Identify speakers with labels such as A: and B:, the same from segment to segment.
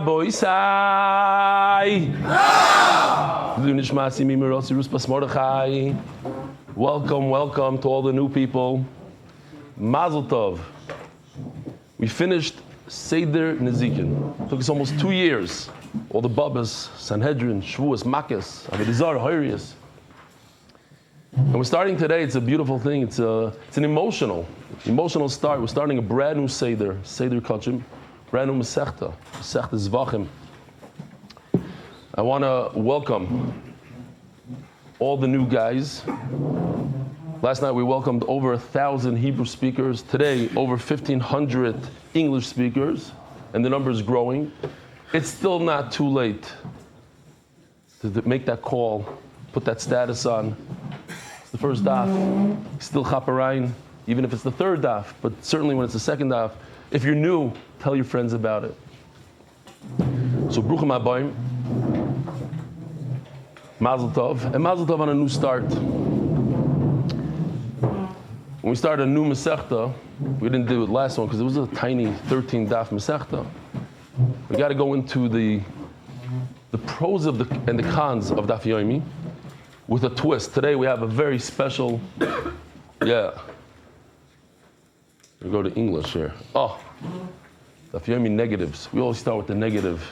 A: Raboisai. Welcome to all the new people. Mazel Tov. We finished Seder Nezikin. Took us almost 2 years. All the Babas, Sanhedrin, Shavuos, Makkos, Avodah Zarah, Hoirius. And we're starting today. It's a beautiful thing. It's an emotional start. We're starting a brand new Seder Kachim, brand new Masechta Zevachim. I want to welcome all the new guys. Last night we welcomed over 1,000 Hebrew speakers. Today, over 1,500 English speakers, and the number is growing. It's still not too late to make that call, put that status on. It's the first daf, still chaparayim, even if it's the third daf, but certainly when it's the second daf. If you're new, tell your friends about it. So bruchim habayim, mazel tov, and mazel tov on a new start. When we started a new Masechta, we didn't do it last one because it was a tiny 13 daf Masechta. We got to go into the pros and the cons of Daf Yomi with a twist. Today we have a very special, we go to English here. Daf Yomi negatives. We always start with the negative.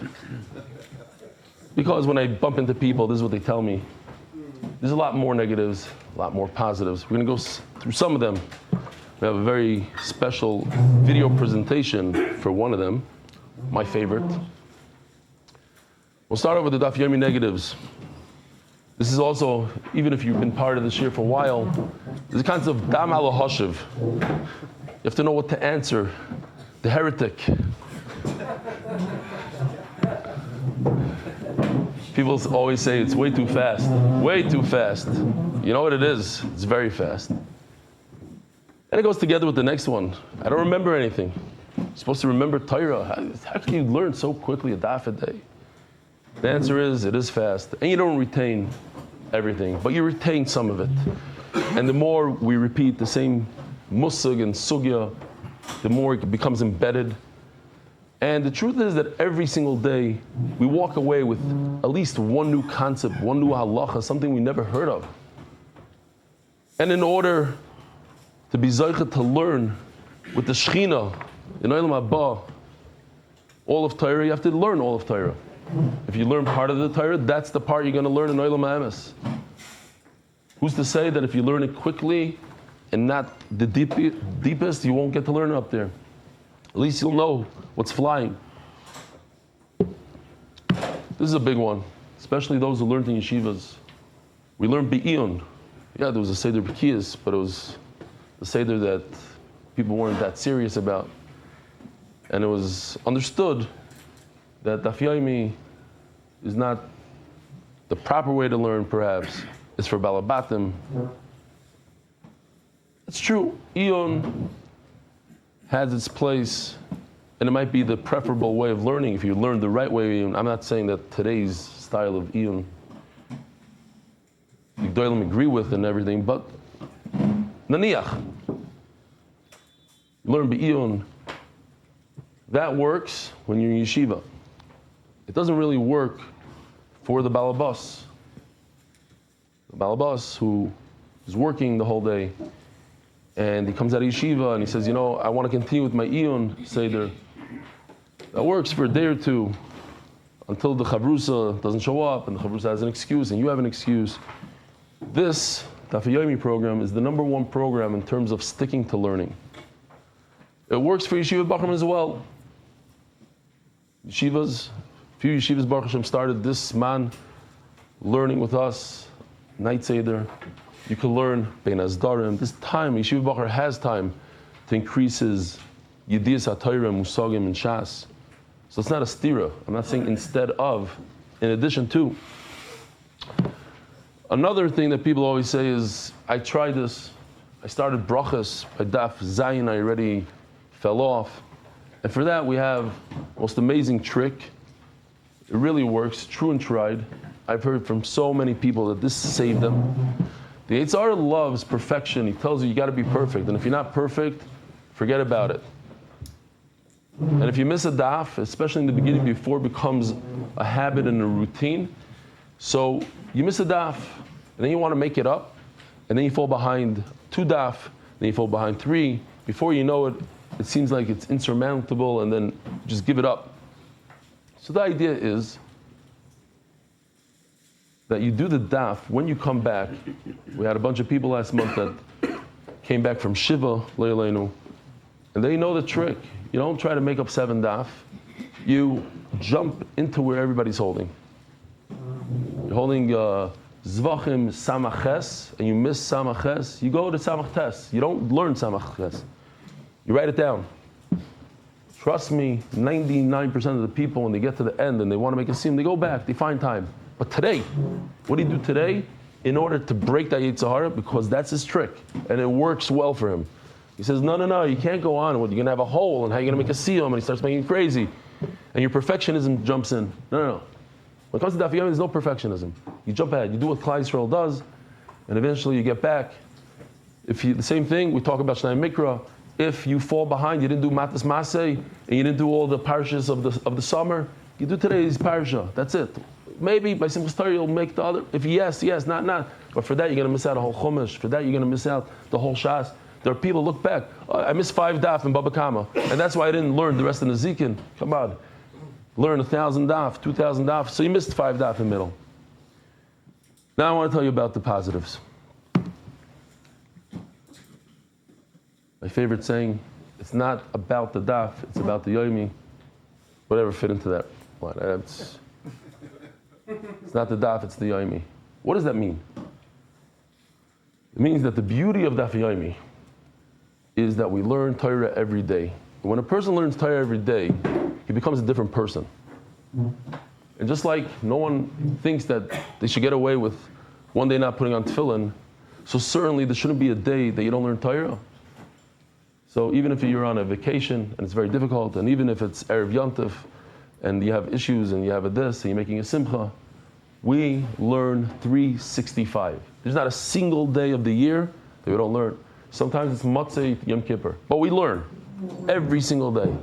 A: Because when I bump into people, this is what they tell me. There's a lot more negatives, a lot more positives. We're going to go through some of them. We have a very special video presentation for one of them, my favorite. We'll start off with the Daf Yomi negatives. This is also, even if you've been part of this year for a while, there's a concept of Dam al Hashiv. You have to know what to answer. The heretic. People always say it's way too fast. Way too fast. You know what it is? It's very fast. And it goes together with the next one. I don't remember anything. You're supposed to remember Torah. How can you learn so quickly a daf a day? The answer is, it is fast. And you don't retain everything, but you retain some of it. And the more we repeat the same musag and sugya, the more it becomes embedded. And the truth is that every single day, we walk away with at least one new concept, one new halacha, something we never heard of. And in order to be zocheh to learn with the Shechina, in Olam Haba, all of Torah, you have to learn all of Torah. If you learn part of the Torah, that's the part you're going to learn in Olam Haemes. Who's to say that if you learn it quickly and not the deepest, you won't get to learn it up there? At least you'll know what's flying. This is a big one, especially those who learned in yeshivas. We learned Be'iyun. Yeah, there was a Seder B'kiyas, but it was a Seder that people weren't that serious about. And it was understood that Daf Yomi is not the proper way to learn, perhaps. It's for Balabatim. It's true. Iyun has its place, and it might be the preferable way of learning if you learn the right way. I'm not saying that today's style of Iyun the Gedolim agree with and everything, but Naniach, learn Be'iyun. That works when you're in yeshiva. It doesn't really work for the balabas. The balabas who is working the whole day, and he comes out of yeshiva and he says, I want to continue with my Iyun Seder. That works for a day or two until the Chavrusa doesn't show up and the Chavrusa has an excuse and you have an excuse. This Daf Yomi program is the number one program in terms of sticking to learning. It works for Yeshiva Bachram as well. Few Yeshivas Baruch Hashem started this man learning with us, night Seder. You can learn Bein Azdarim. This time, Yeshiva Bachar has time to increase his Yediyas HaTorah, Musagim, and Shas. So it's not a stira. I'm not saying instead of, in addition to. Another thing that people always say is, I tried this. I started brachas by Daf Zayin. I already fell off. And for that, we have the most amazing trick. It really works, true and tried. I've heard from so many people that this saved them. The Yetzer Hara loves perfection. He tells you got to be perfect. And if you're not perfect, forget about it. And if you miss a daf, especially in the beginning before it becomes a habit and a routine, so you miss a daf, and then you want to make it up, and then you fall behind 2 daf, then you fall behind 3. Before you know it, it seems like it's insurmountable, and then just give it up. So the idea is that you do the daf when you come back. We had a bunch of people last month that came back from Shiva, Leilenu, and they know the trick. You don't try to make up 7 daf. You jump into where everybody's holding. You're holding Zevachim Samaches, and you miss Samaches, you go to Samachtes. You don't learn Samaches. You write it down. Trust me, 99% of the people, when they get to the end and they want to make a siyum, they go back, they find time. But today, what do you do today in order to break that Yetzer Hara? Because that's his trick, and it works well for him. He says, no, you can't go on. You're going to have a hole, and how are you going to make a siyum? And he starts making it crazy. And your perfectionism jumps in. No. When it comes to Daf Yomi, there's no perfectionism. You jump ahead. You do what Klal Yisrael does, and eventually you get back. The same thing, we talk about Shnai Mikra. If you fall behind, you didn't do Matas Maseh, and you didn't do all the parashas of the summer, you do today's parasha. That's it. Maybe by simple story you'll make the other. If yes, not. But for that you're going to miss out a whole chumash. For that you're going to miss out the whole shas. There are people look back. Oh, I missed 5 daf in Baba Kama, and that's why I didn't learn the rest of the Nezikin. Come on, learn 1,000 daf, 2,000 daf. So you missed 5 daf in the middle. Now I want to tell you about the positives. My favorite saying: it's not about the daf, it's about the yomi. Whatever fit into that line. It's not the daf, it's the yomi. What does that mean? It means that the beauty of Daf Yomi is that we learn Torah every day. When a person learns Torah every day, he becomes a different person. And just like no one thinks that they should get away with one day not putting on tefillin, so certainly there shouldn't be a day that you don't learn Torah. So even if you're on a vacation and it's very difficult, and even if it's Erev Yontif and you have issues and you have a this and you're making a simcha, we learn 365. There's not a single day of the year that we don't learn. Sometimes it's Motzei Yom Kippur, but we learn every single day.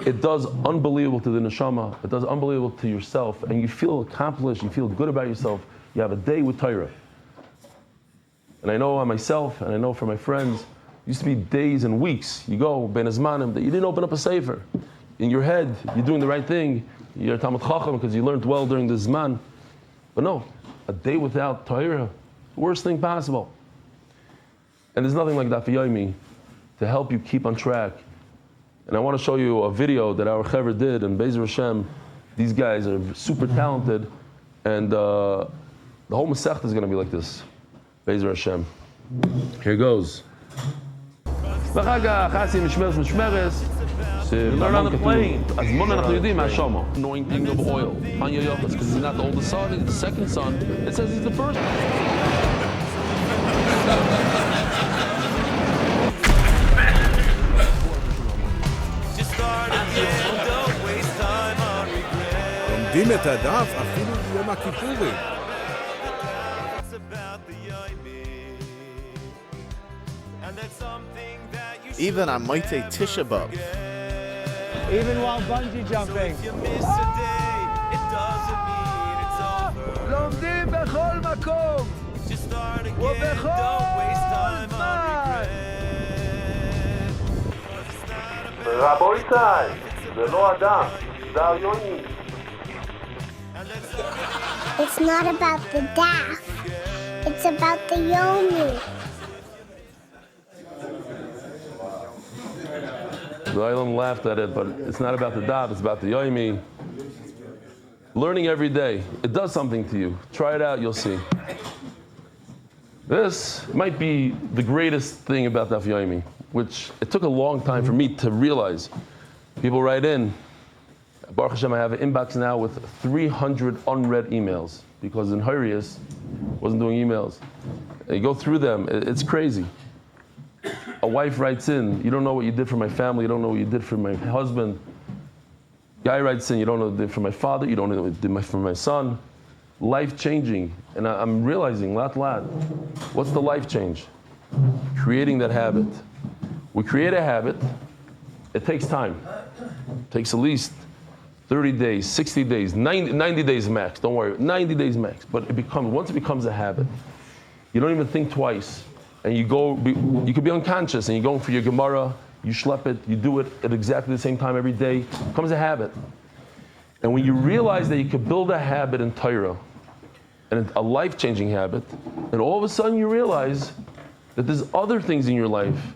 A: It does unbelievable to the neshama. It does unbelievable to yourself, and you feel accomplished. You feel good about yourself. You have a day with Torah. And I know on myself, and I know for my friends, it used to be days and weeks. You go Ben Azmanim that you didn't open up a sefer. In your head, you're doing the right thing. You're a Talmud Chacham because you learned well during the Zman. But no, a day without Torah, worst thing possible. And there's nothing like Daf Yomi to help you keep on track. And I want to show you a video that our Chaver did, and Be'ezer Hashem, these guys are super talented, and the whole Masechta is going to be like this. Be'ezer Hashem. Here goes. Learn on the plane. Anointing of oil on your yochas, because he's not the oldest son, he's the second son. It says he's the first.
B: לומדים את הדף אפילו ביום הכיפורים. Even on Motzei Tisha B'Av.
C: Even while bungee jumping. לומדים בכל מקום. ובכל זמן.
A: רבותיי, זה לא הדף, זה היוני.
D: It's not about the daf. It's about the yomi.
A: The Eilam laughed at it, but it's not about the daf, it's about the yomi. Learning every day, it does something to you. Try it out, you'll see. This might be the greatest thing about Daf Yomi, which it took a long time for me to realize. People write in. Baruch Hashem, I have an inbox now with 300 unread emails because in Harius wasn't doing emails. And you go through them, it's crazy. A wife writes in, you don't know what you did for my family, you don't know what you did for my husband. Guy writes in, you don't know what you did for my father, you don't know what you did for my son. Life changing, and I'm realizing, lat, what's the life change? Creating that habit. We create a habit, It takes time. It takes at least 30 days, 60 days, 90 days max. Don't worry, 90 days max. But once it becomes a habit, you don't even think twice. And you could be unconscious and you're going for your Gemara, you schlep it, you do it at exactly the same time every day. It becomes a habit. And when you realize that you could build a habit in Torah, and a life-changing habit, and all of a sudden you realize that there's other things in your life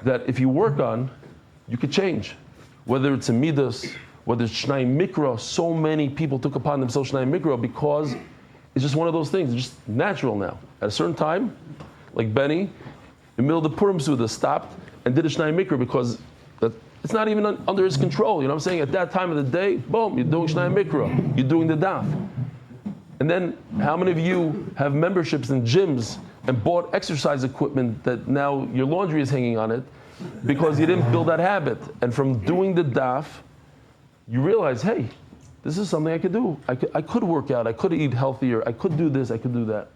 A: that if you work on, you could change. Whether it's a midas, whether it's Shnai Mikra, so many people took upon themselves Shnai Mikra because it's just one of those things. It's just natural now. At a certain time, like Benny, in the middle of the Purim Suda, stopped and did a Shnai Mikra because it's not even under his control. You know what I'm saying? At that time of the day, boom, you're doing Shnai Mikra. You're doing the daf. And then, how many of you have memberships in gyms and bought exercise equipment that now your laundry is hanging on it because you didn't build that habit? And from doing the daf, you realize, hey, this is something I could do. I could work out. I could eat healthier. I could do this. I could do that.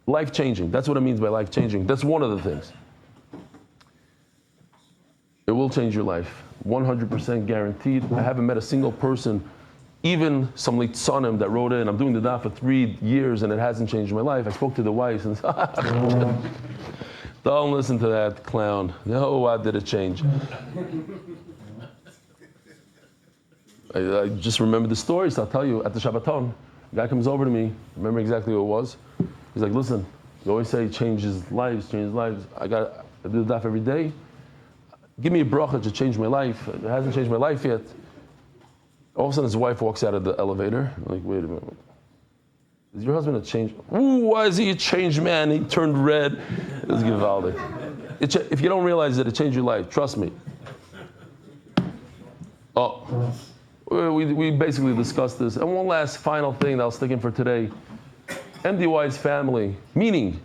A: Life-changing. That's what it means by life-changing. That's one of the things. It will change your life. 100% guaranteed. I haven't met a single person, even some litzanim that wrote in, I'm doing the daf for 3 years and it hasn't changed my life. I spoke to the wife and said, don't listen to that clown. No, why did it change? I just remember the story, so I'll tell you. At the Shabbaton, a guy comes over to me, I remember exactly who it was. He's like, listen, you always say changes lives. I do the daf every day. Give me a bracha to change my life. It hasn't changed my life yet. All of a sudden his wife walks out of the elevator. I'm like, wait a minute. Is your husband a changed? Ooh, why is he a changed man? He turned red. It was gewaldig. If you don't realize that it changed your life, trust me. Oh, we basically discussed this. And one last final thing that I'll stick in for today. MDY's family, meaning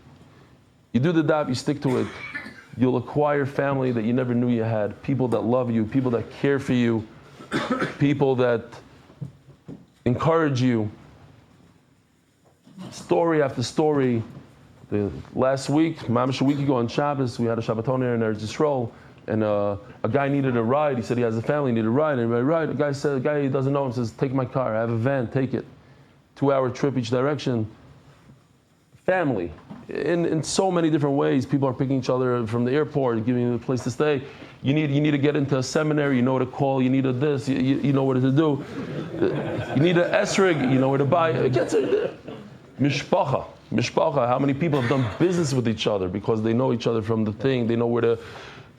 A: you do the daf, you stick to it, you'll acquire family that you never knew you had, people that love you, people that care for you, people that encourage you. Story after story. Last week, mamash a week ago on Shabbos, we had a Shabbaton here in Eretz Yisrael, and a guy needed a ride. He said he has a family, needed a ride. Everybody ride. A guy he doesn't know him says, take my car. I have a van, take it. 2-hour trip each direction. Family. In so many different ways, people are picking each other from the airport, giving you a place to stay. You need to get into a seminary, you know what to call, you need a this, you know what to do. You need an esrig, you know where to buy. It gets Mishpacha. How many people have done business with each other because they know each other from the thing, they know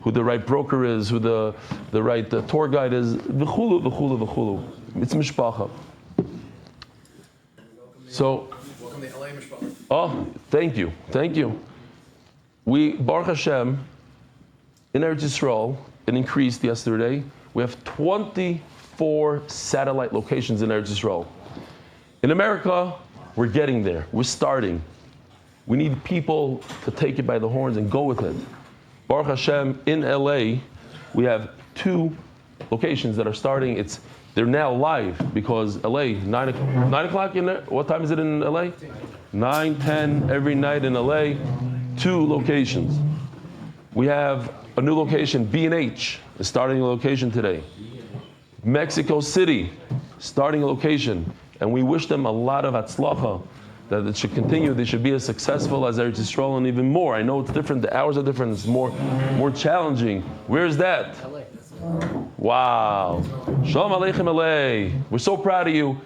A: who the right broker is, who the right tour guide is. V'chulu. It's mishpacha. So, welcome to LA mishpacha. Oh, thank you. We, Baruch Hashem, in Eretz Yisrael, it increased yesterday. We have 24 satellite locations in Eretz Yisrael. In America, we're getting there. We're starting. We need people to take it by the horns and go with it. Baruch Hashem, in LA, we have 2 locations that are starting. They're now live because LA, 9 o'clock in there. What time is it in LA? 9, 10 every night in LA. 2 locations. We have a new location, B&H, is starting a location today. Mexico City, starting a location. And we wish them a lot of atzlacha, that it should continue. They should be as successful as Eretz Yisrael and even more. I know it's different. The hours are different. It's more challenging. Where is that? LA. Wow. Shalom Aleichem LA. We're so proud of you.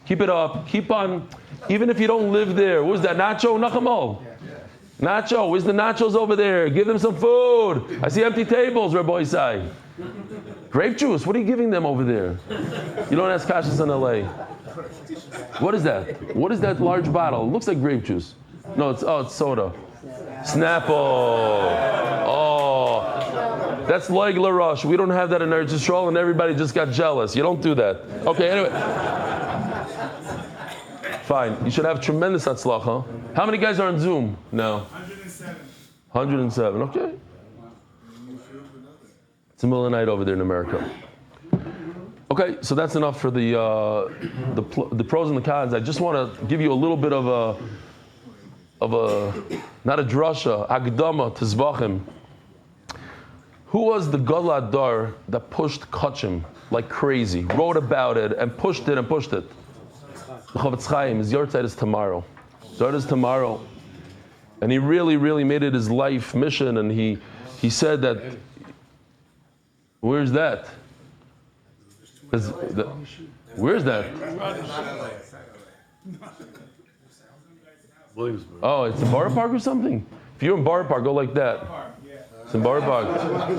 A: Keep it up. Keep on. Even if you don't live there. Who's that? Nacho Nachamo? Nacho. Where's the nachos over there? Give them some food. I see empty tables, Rabbi Isai. Grape juice. What are you giving them over there? You don't ask kashas in LA. What is that? What is that large bottle? It looks like grape juice. No, it's soda. Snapple. Oh, that's Leig LaRoche. We don't have that in Eretz Yisrael, and everybody just got jealous. You don't do that. Okay, anyway. Fine. You should have tremendous atzlacha. How many guys are on Zoom now? 107. Okay. It's the middle of the night over there in America. Okay, so that's enough for the pros and the cons. I just want to give you a little bit of a not a drasha, agdama to Zevachim. Who was the Gadol Adar that pushed Kachim like crazy, wrote about it and pushed it and pushed it? The Chofetz Chaim. His Yortzeit is tomorrow. Yard is tomorrow. And he really, really made it his life mission, and he said that, where's that? Where's that? Oh, it's in Borough Park or something? If you're in Borough Park, go like that. It's in Borough Park.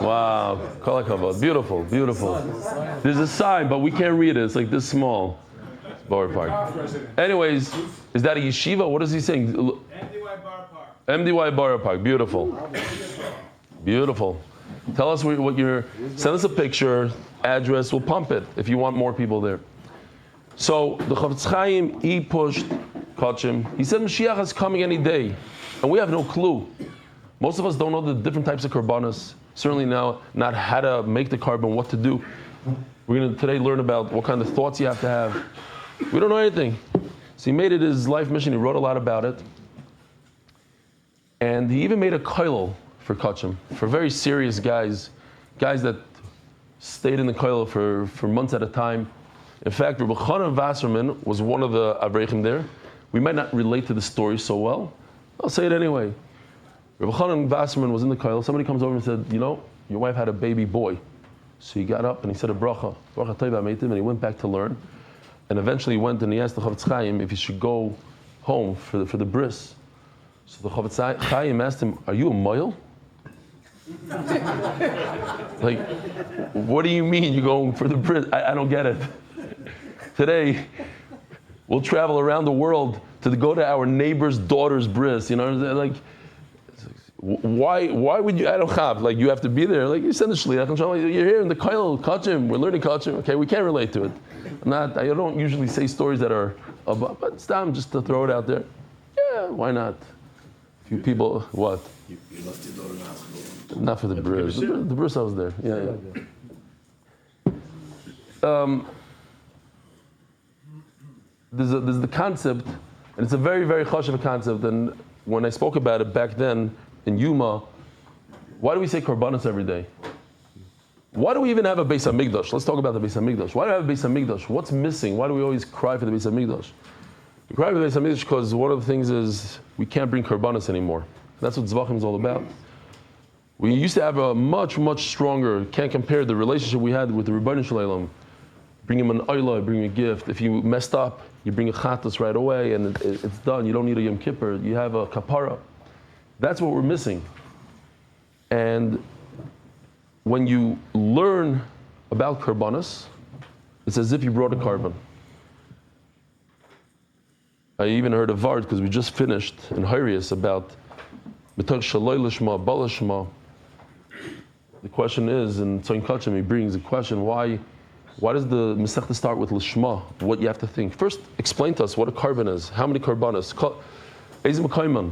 A: Wow. Kol hakavod. Beautiful, beautiful. There's a sign, but we can't read it. It's like this small. Borough Park. Anyways, is that a yeshiva? What is he saying?
E: MDY Bar Park.
A: MDY Borough Park. Beautiful. Beautiful. Tell us what you're. Send us a picture, address. We'll pump it if you want more people there. So the Chofetz Chaim, he pushed Kachim. He said Mashiach is coming any day, and we have no clue. Most of us don't know the different types of karbanos. Certainly now, not how to make the carbon, what to do. We're going to today learn about what kind of thoughts you have to have. We don't know anything. So he made it his life mission. He wrote a lot about it. And he even made a koilel for Kachim, for very serious guys that stayed in the koilel for months at a time. In fact, Rabbi Chanan Wasserman was one of the Avrechim there. We might not relate to the story so well. I'll say it anyway. Rabbi Chanan Wasserman was in the koilel. Somebody comes over and said, you know, your wife had a baby boy. So he got up and he said a bracha, bracha teiva meitim, and he went back to learn. And eventually he went and he asked the Chofetz Chaim if he should go home for the bris. So the Chofetz Chaim asked him, are you a moil? Like, what do you mean you're going for the bris? I don't get it. Today, we'll travel around the world to go to our neighbor's daughter's bris. You know, like, why would you? I don't have. Like, you have to be there. Like, you send the shliach. You're here in the koilel, Kachim. We're learning Kachim. Okay, we can't relate to it. I don't usually say stories that are about, but Stam, just to throw it out there. Yeah, why not? A few people, what?
F: You left your daughter now.
A: Not for the bris. The bris I was there. Yeah. There's the concept, and it's a very, very chashuv concept. And when I spoke about it back then in Yuma, why do we say korbanos every day? Why do we even have a Beis Hamikdash? Let's talk about the Beis Hamikdash. Why do we have a Beis Hamikdash? What's missing? Why do we always cry for the Beis Hamikdash? We cry for the Beis Hamikdash because one of the things is we can't bring korbanos anymore. That's what Zevachim is all about. We used to have a much, much stronger, can't compare the relationship we had with the Rebbeinu Shalom. Bring him an oila, bring him a gift. If you messed up, you bring a chatas right away and it's done. You don't need a Yom Kippur. You have a kapara. That's what we're missing. And when you learn about karbanos, it's as if you brought a carbon. I even heard a vard, because we just finished in Hirius about B'tach Shaloi Lishma, Balashma. The question is, in Tzoyin Kachim, he brings the question, why does the Masechta start with Lishma? What you have to think. First, explain to us what a carbon is. How many karbanos? Ezim Kaiman.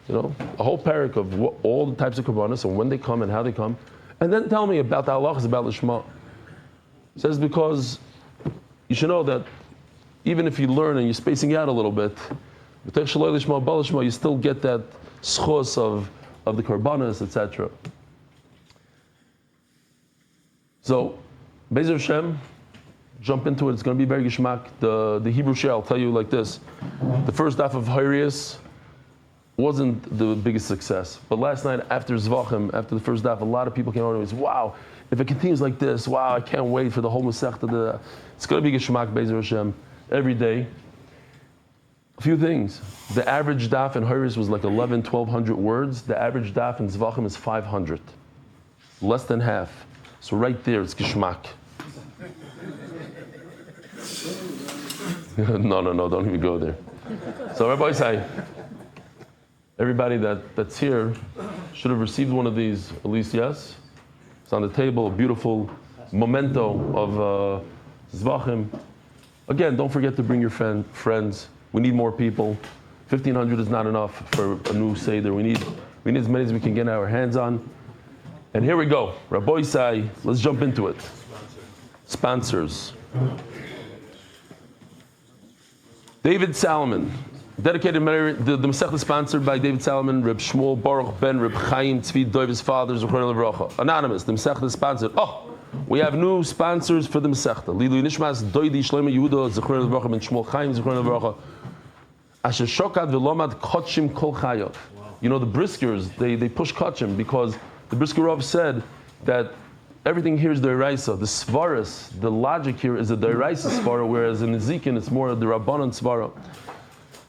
A: You know, a whole parak of all the types of karbanos and when they come and how they come. And then tell me about the halachas about Lishma. It says because you should know that even if you learn and you're spacing out a little bit, you still get that schos of the karbanos, etc. So, Be'ezer Hashem, jump into it. It's going to be very gishmak. The Hebrew share, I'll tell you like this. The first daf of Hirius wasn't the biggest success. But last night, after Zevachim, after the first daf, a lot of people came on and said, wow, if it continues like this, wow, I can't wait for the whole Masechta. It's going to be gishmak, Be'ezer Hashem, every day. A few things. The average daf in Hirius was like 1,200 words. The average daf in Zevachim is 500. Less than half. So right there, it's gishmak. No, don't even go there. So Rabbi say, everybody that's here should have received one of these, at least yes. It's on the table, a beautiful memento of Zevachim. Again, don't forget to bring your friends. We need more people. 1,500 is not enough for a new Seder. We need as many as we can get our hands on. And here we go. Rabbi Say, let's jump into it. Sponsors. David Salomon. dedicated the Masechta is sponsored by David Salomon, Reb Shmuel Baruch Ben Reb Chaim Tzvi Doiv's father, Zechron Levracha. Anonymous, the Masechta is sponsored. Oh, we have new sponsors for the Masechta. Lilu Nishmas Doidi Shlomo Yehuda Zechron Levracha Ben Shmuel Chaim Zechron Levracha. Asher Shokad V'Lomad Kotchim Kol Chayov. You know the Briskers, they push Kotchim because the Brisker Rav said that everything here is the Deraisa. The Svaras, the logic here is a Deraisa Svara, whereas in Ezekiel it's more the Rabbanan Svara.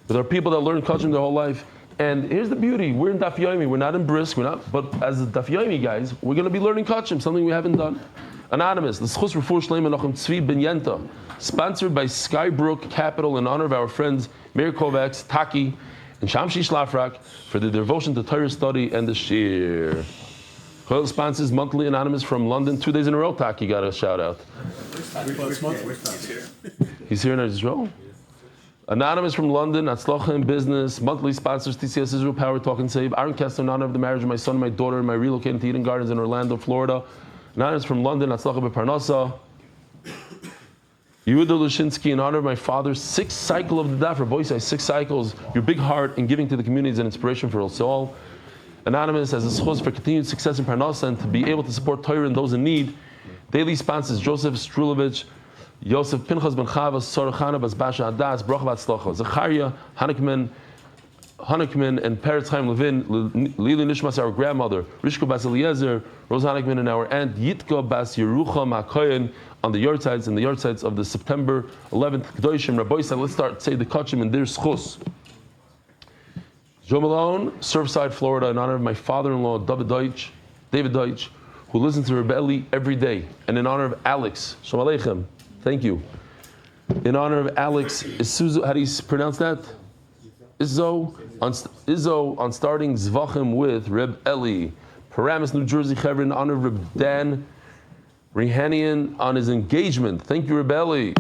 A: But there are people that learn Kachim their whole life. And here's the beauty, we're in Daf Yomi, we're not in Brisk, but as Daf Yomi guys, we're going to be learning Kachim, something we haven't done. Anonymous, the Schus Refuah Shleima Nachum Tzvi Ben Yenta, sponsored by Skybrook Capital in honor of our friends Meir Kovacs, Taki, and Shamshi Shlafrak for the devotion to Torah study and the Shir. Choil sponsors monthly Anonymous from London, 2 days in a row, Taki got a shout out. He's here in Israel? Anonymous from London, Atzlocha in Business, monthly sponsors TCS Israel Power Talk and Save. Aaron Kessler in honor of the marriage of my son and my daughter and my relocating to Eden Gardens in Orlando, Florida. Anonymous from London, Atzlocha B'Parnasa. Yehuda Lushinsky in honor of my father's 6th cycle of the Daf. Boy, say 6 cycles. Your big heart in giving to the community is an inspiration for us all. Anonymous as a schos for continued success in Parnasa and to be able to support Torah and those in need. Daily sponsors Joseph Strulovich, Yosef Pinchas Ben Chava, Sorachana Bas Basha Adas, Bracha Vatzlocha, Zachariah, Hanukman, and Peretz Chaim Levin, Lili Nishmas, our grandmother, Rishko Bas Eliezer, Rose Hanukman, and our aunt Yitka Bas Yerucham HaKoyen on the yardside of the September 11th Kedoshim. Rabbi said, let's start say the Kachim in their schus. Joe Malone, Surfside, Florida, in honor of my father-in-law, David Deutsch, who listens to Rebbe Eli every day, and in honor of Alex, Shalom Aleichem. Thank you. In honor of Alex Isuzo, how do you pronounce that? Izzo on starting Zevachim with Reb Eli. Paramus, New Jersey, Chevron, in honor of Reb Dan Rehanian on his engagement. Thank you, Reb Eli.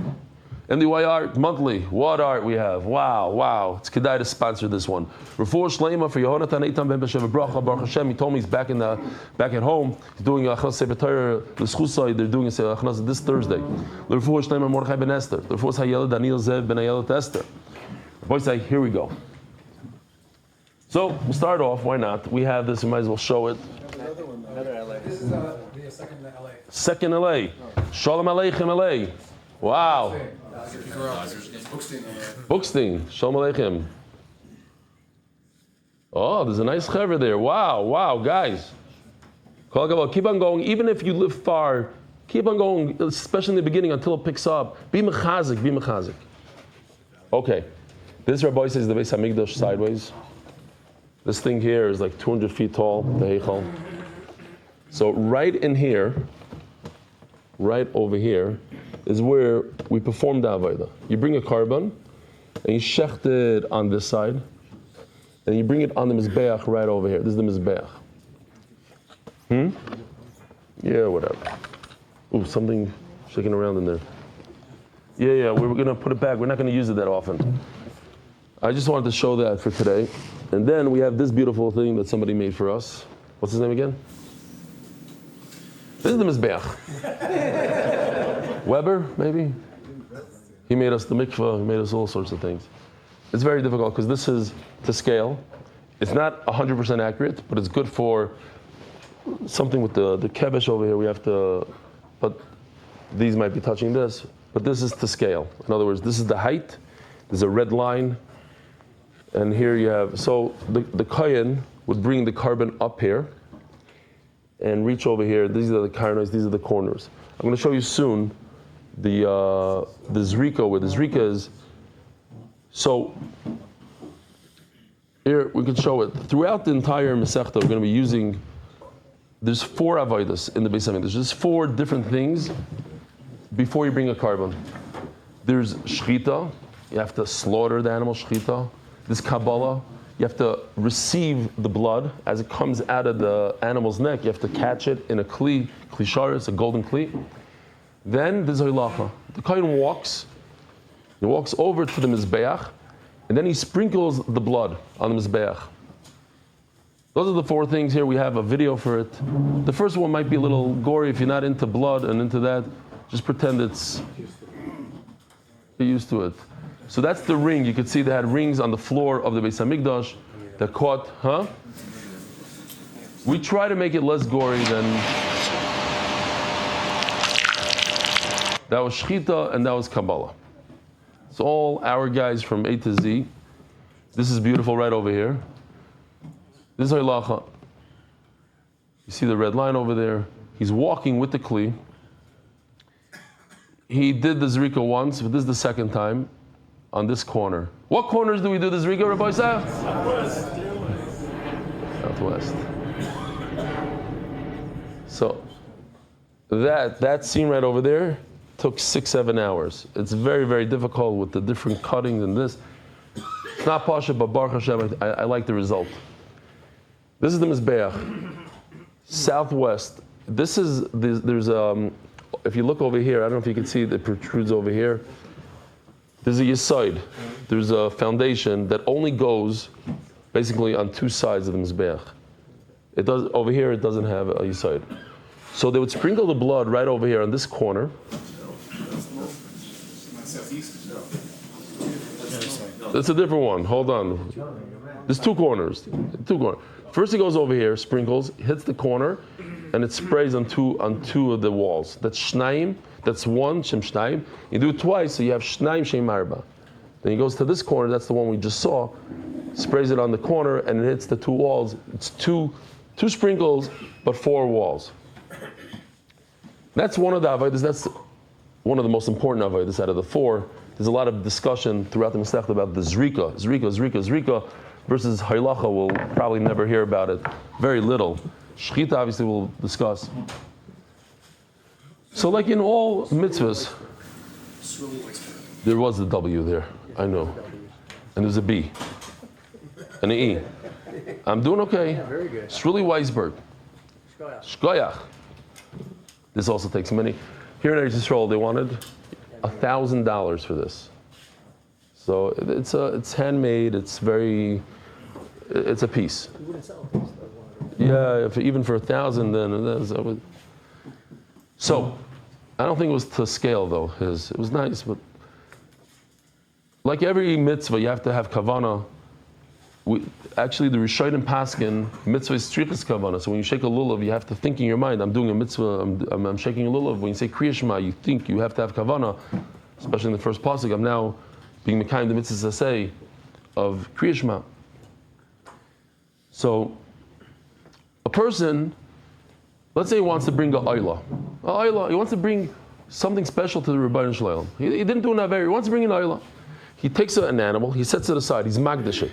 A: NDY Art Monthly. What art we have? Wow. It's Kedai to sponsor this one. Refuah Shleima for Yehonatan Eitan Ben Beshev Bracha. Baruch Hashem. He told me he's back at home. He's doing Achnas Sefer Torah L'Schusay. They're doing Achnas this Thursday. Refuah Shleima Mordechai Ben Esther. Refuah Hayel Daniel Zev Ben Ayelet Esther. Boys say, here we go. So we'll start off. Why not? We have this. We might as well show it.
C: Another LA.
E: This is the second LA.
A: Second LA. Shalom Aleichem LA. Wow. Bookstein. Shalom Aleichem. Oh, there's a nice chaver there. Wow, guys. Keep on going. Even if you live far, keep on going, especially in the beginning until it picks up. Be mechazik. Okay. This Rabbi says the Beis Hamikdash sideways. This thing here is like 200 feet tall, the Heichal. So right in here, right over here, is where we perform the Avodah. You bring a carbon, and you shecht it on this side, and you bring it on the Mizbeach right over here. This is the Mizbeach. Yeah, whatever. Ooh, something shaking around in there. Yeah, we're going to put it back. We're not going to use it that often. I just wanted to show that for today. And then we have this beautiful thing that somebody made for us. What's his name again? This is the Mizbeach. Weber, maybe? He made us the mikvah, he made us all sorts of things. It's very difficult because this is to scale. It's not 100% accurate, but it's good for something with the kevesh over here. We have to, but these might be touching this, but this is to scale. In other words, this is the height, there's a red line, and here you have, so the kohen would bring the carbon up here and reach over here. These are the karnos, these are the corners. I'm going to show you soon the zrika, where the zrika is. So here we can show it. Throughout the entire Masechta, we're going to be using, there's 4 avodas in the Beis Hamikdash. There's just 4 different things before you bring a carbon. There's shchita, you have to slaughter the animal, shchita. There's Kabbalah, you have to receive the blood as it comes out of the animal's neck. You have to catch it in a kli sharis, a golden kli. Then there's Hilacha. The kohen walks over to the Mizbeach, and then he sprinkles the blood on the Mizbeach. Those are the 4 things here. We have a video for it. The first one might be a little gory if you're not into blood and into that. Just pretend be used to it. So that's the ring. You could see they had rings on the floor of the Beis Hamikdash that caught, We try to make it less gory than... That was Shechita and that was Kabbalah. It's all our guys from A to Z. This is beautiful right over here. This is Halacha. You see the red line over there. He's walking with the Kli. He did the Zrika once, but this is the second time on this corner. What corners do we do the Zrika, Rabbi Saf? Southwest. So that scene right over there took 6-7 hours. It's very, very difficult with the different cuttings and this. It's not Pasha, but Baruch Hashem, I like the result. This is the Mizbeach. Southwest. There's if you look over here, I don't know if you can see, it protrudes over here. There's a Yesod. There's a foundation that only goes basically on two sides of the Mizbeach. It does, over here it doesn't have a Yesod. So they would sprinkle the blood right over here on this corner. That's a different one. Hold on. There's two corners. First he goes over here, sprinkles, hits the corner, and it sprays on two of the walls. That's shnaim. That's one shem shnaim. You do it twice, so you have shnaim shem arba. Then he goes to this corner. That's the one we just saw. Sprays it on the corner, and it hits the two walls. It's two sprinkles, but 4 walls. That's one of the avodas. That's one of the most important avodas out of the 4. There's a lot of discussion throughout the Masechta about the zrika versus halacha. We'll probably never hear about it. Very little. Shechita obviously we'll discuss. So like in all mitzvahs, there was a W there. I know. And there's a B. And an E. I'm doing okay.
C: Yeah, very good.
A: Shruly Weisberg. Shkoyach. This also takes money. Here in Eretz Yisrael, they wanted $1,000 for this. So it's handmade. It's a piece.
C: You wouldn't sell a piece though.
A: Yeah, even for 1,000, then. So, I don't think it was to scale though. It was nice, but like every mitzvah, you have to have kavana. Actually, the Rishonim Paskin, mitzvah is strichas kavana. So when you shake a lulav, you have to think in your mind, I'm doing a mitzvah, I'm shaking a lulav. When you say Kriya Shema, you think you have to have kavana, especially in the first pasuk. I'm now being mekayim the mitzvah say of Kriya Shema. So, a person, let's say he wants to bring a ayla. He wants to bring something special to the Rebbeinu Shalom. He didn't do an aver, he wants to bring an ayla. He takes an animal, he sets it aside, he's magdish it.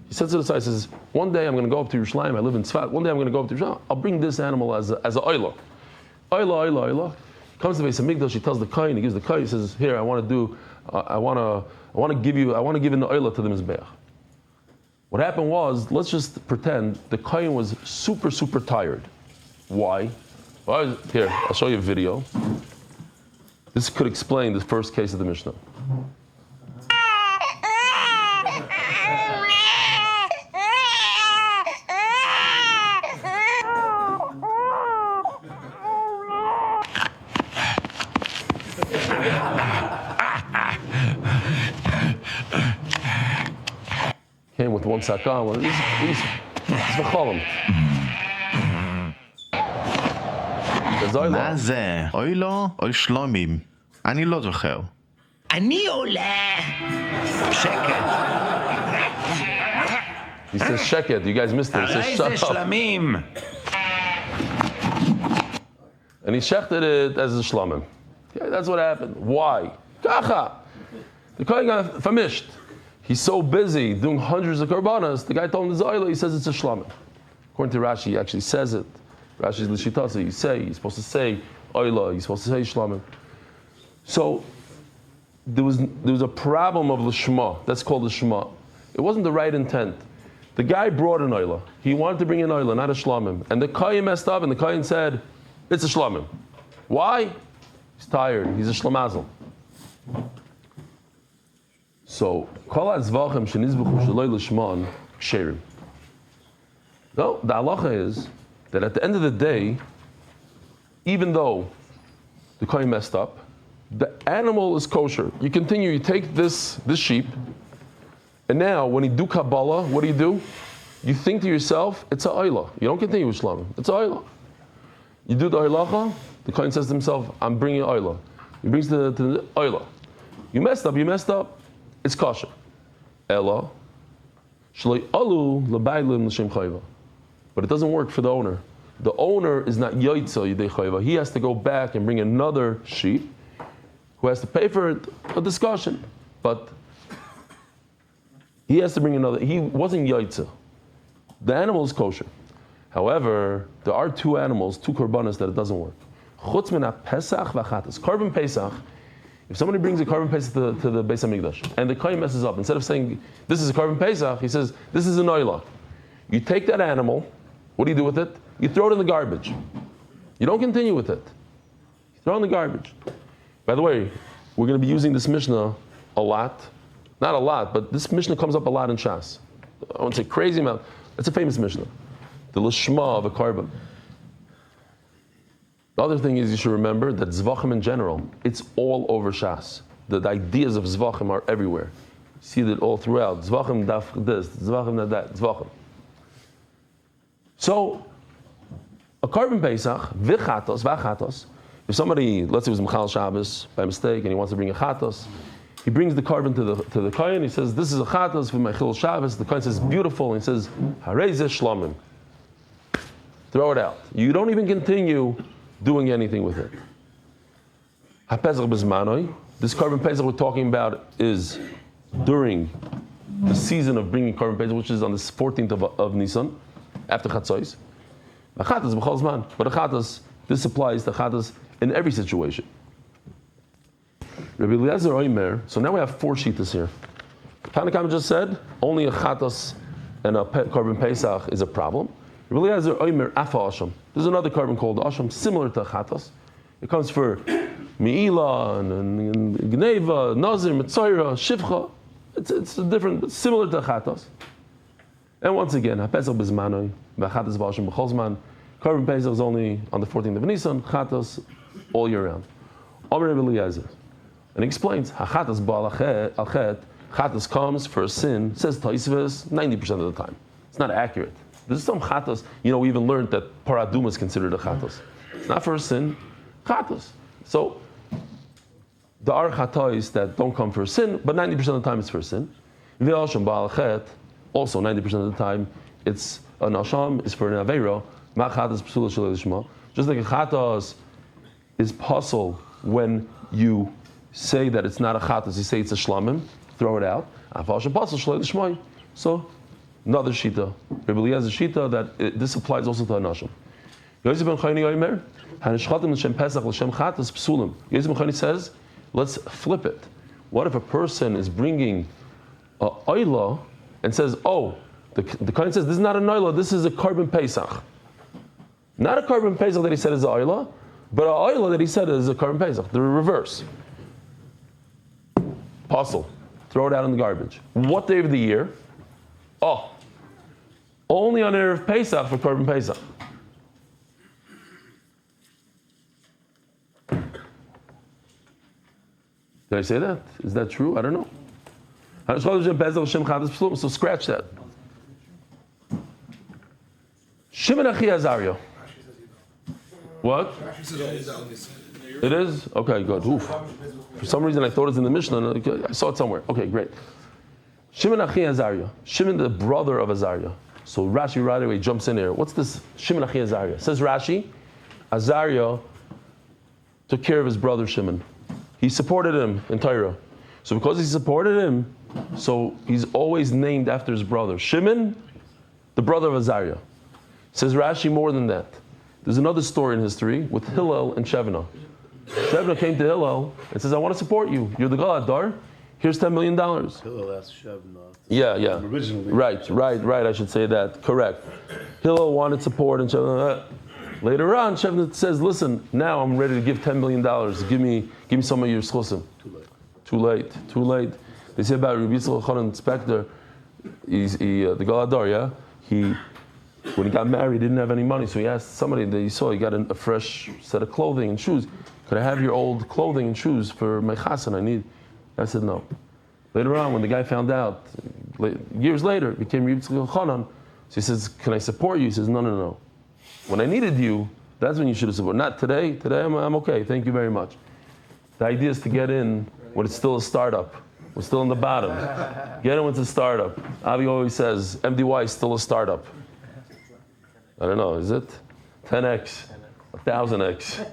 A: He sets it aside, says, one day I'm going to go up to Yerushalayim, I live in Tzfat, one day I'm going to go up to Yerushalayim, I'll bring this animal as a ayla. Ayla. He comes to the Beis Hamikdash, he tells the kohen, he gives the kohen, he says, here, I want to give an ayla to the Mizbeach. What happened was, let's just pretend the kohen was super, super tired. Why? Here, I'll show you a video. This could explain the first case of the Mishnah. Came with one sakah. He's v'cholim.
G: מה זה? אוי לא, אוי שלומים. אני לא זוכר. אני עולה. שקט.
A: He says sheket. You guys missed it. He says shut up.
G: שלמים.
A: And he shechted it as a shlamim. Okay, that's what happened. Why? Kacha. The kohen got famished. He's so busy doing hundreds of korbanos. The guy told him the zayla. He says it's a shlamim. According to Rashi, he actually says it. Rashi's l'shitasa. You're supposed to say oila. You're supposed to say shlamim. So there was a problem of l'shma. That's called the shema. It wasn't the right intent. The guy brought an oila. He wanted to bring an oila, not a shlamim. And the kohen messed up, and the kohen said, it's a shlamim. Why? He's tired. He's a shlamazel. So, kol ha-zevachim shenizbechu sheloi l'shman ksherim. No, the halacha is that at the end of the day, even though the kohen messed up, The animal is kosher. You continue, you take this sheep, and now when you do Kabbalah, what do? You think to yourself, it's a oila. You don't continue with shlamim. It's a oila. You do the oilacha, the kohen says to himself, I'm bringing oila. He brings the oila. You messed up, it's kosher. Ella, shloi alu l'baylim l'shem chayva. But it doesn't work for the owner. The owner is not yoitza yidei chayva. He has to go back and bring another sheep who has to pay for it, a discussion. But he has to bring another. He wasn't yoitza. The animal is kosher. However, there are two animals, two korbanos that it doesn't work. Chutz min pesach v'chatas. Korban pesach. If somebody brings a korban pesach to the Beis Hamikdash and the kohen messes up, instead of saying this is a korban pesach, he says this is an oila. You take that animal. What do you do with it? You throw it in the garbage. You don't continue with it. You throw it in the garbage. By the way, we're going to be using this Mishnah a lot. Not a lot, but this Mishnah comes up a lot in Shas. I won't say crazy amount. It's a famous Mishnah. The lishma of a korban. The other thing is you should remember that Zevachim in general, it's all over Shas. The ideas of Zevachim are everywhere. You see that all throughout. Zevachim daf this, Zevachim that, Zevachim. So, a korban pesach, v'chatos, if somebody, let's say it was Michal Shabbos by mistake, and he wants to bring a chatos, he brings the korban to the kohen. He says, "This is a chatos for my Chil Shabbos." The kohen says, "Beautiful." And he says, "Harei zeh shlamim." Throw it out. You don't even continue doing anything with it. HaPesach b'zmanoi. This korban pesach we're talking about is during the season of bringing korban pesach, which is on the 14th of Nisan, after Chatzos. A chatas b'chol zman, but a chatas, this applies to chatas in every situation. Rabbi Eliezer Oimer, so now we have 4 shitas here. Tanakam just said only a chatas and a korban pesach is a problem. Rabbi Eliezer Oimer afa asham. There's another korban called asham, similar to chatas. It comes for mi'ila and gneva, nazir, mitzoira, shivcha. It's different, but similar to chatas. And once again, HaPesach b'zmanoi, v'chatas b'asham b'chol zman. Korban pesach is only on the 14th of Nisan, chatas all year round. Omer Rabbi Eliezer. And he explains, hachatas ba'al chet, chatas comes for a sin, says Taisves 90% of the time. It's not accurate. There's some chatas, we even learned that paraduma is considered a chatas. It's not for a sin, chatas. So, there are chatais that don't come for a sin, but 90% of the time it's for a sin. V'asham ba'al chet, also 90% of the time it's an asham, is for an aveiro. Ma chatas psula shalei lishma. Just like a chatas is puzzle when you say that it's not a chatas, you say it's a shlamim, throw it out. So, another shita. Rabbi Eliezer shita that this applies also to anashim. Yosef ben Chayni Omer, hanishchatim l'shem pesach l'shem chatas psulim. Yosef ben Chayni says, let's flip it. What if a person is bringing a oila and says, the kohen says this is not an oila, this is a korban pesach. Not a korban pesach that he said is a oila, but a oila that he said is a korban pesach. The reverse. Puzzle. Throw it out in the garbage. What day of the year? Only on Erev Pesach for korban pesach. Did I say that? Is that true? I don't know. So scratch that. Shimon Achi Azariah. What? It is? Okay, good. Oof. For some reason I thought it was in the Mishnah. I saw it somewhere. Okay, great. Shimon Achi Azariah. Shimon, the brother of Azariah. So Rashi right away jumps in there. What's this Shimon Achi Azariah? Says Rashi, Azariah took care of his brother Shimon. He supported him in Torah. So because he supported him, so he's always named after his brother. Shimon, the brother of Azariah. Says Rashi more than that. There's another story in history with Hillel and Shevna. Shevna came to Hillel and says, I want to support you. You're the God, Dar. Here's $10 million.
C: Hillel asked Shevna.
A: Yeah.
C: Originally.
A: Right. I should say that. Correct. Hillel wanted support and Shevna. Later on, Shevna says, listen, now I'm ready to give $10 million. Give me some of your schusim. Too late. They say about Rabbi Yitzchak Chanan Spector, the Galadar, yeah? When he got married, he didn't have any money, so he asked somebody that he saw, he got a fresh set of clothing and shoes. Could I have your old clothing and shoes for my chasen? I said no. Later on, when the guy found out, years later, became Yitzchak Chanan, so he says, can I support you? He says, no. When I needed you, that's when you should have supported. Not today. Today I'm okay. Thank you very much. The idea is to get in when it's still a startup. We're still in the bottom. Get in when it's a startup. Avi always says, MDY is still a startup. I don't know, is it? 10x, 1000x.